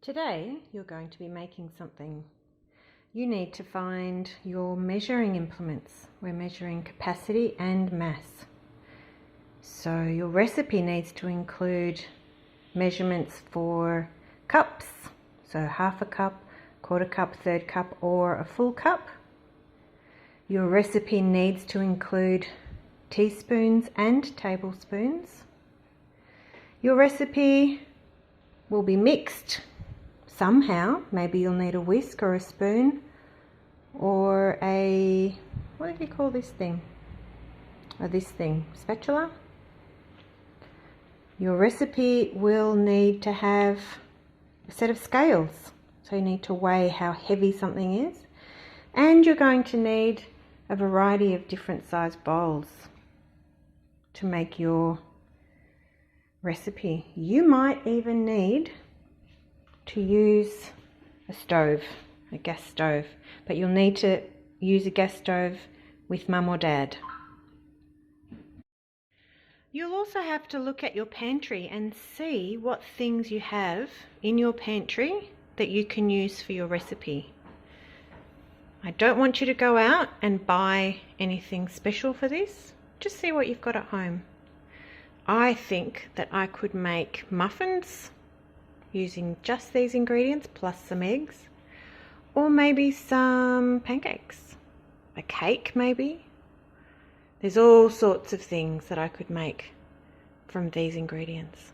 Today you're going to be making something. You need to find your measuring implements. We're measuring capacity and mass. So your recipe needs to include measurements for cups, so half a cup, quarter cup, third cup, or a full cup. Your recipe needs to include teaspoons and tablespoons. Your recipe will be mixed somehow. Maybe you'll need a whisk or a spoon or what do you call this thing? Spatula. Your recipe will need to have a set of scales, so you need to weigh how heavy something is, and you're going to need a variety of different size bowls to make your recipe. You might even need to use a gas stove, but you'll need to use a gas stove with mum or dad. You'll also have to look at your pantry and see what things you have in your pantry that you can use for your recipe. I don't want you to go out and buy anything special for this. Just see what you've got at home. I think that I could make muffins using just these ingredients plus some eggs, or maybe some pancakes, a cake maybe. There's all sorts of things that I could make from these ingredients.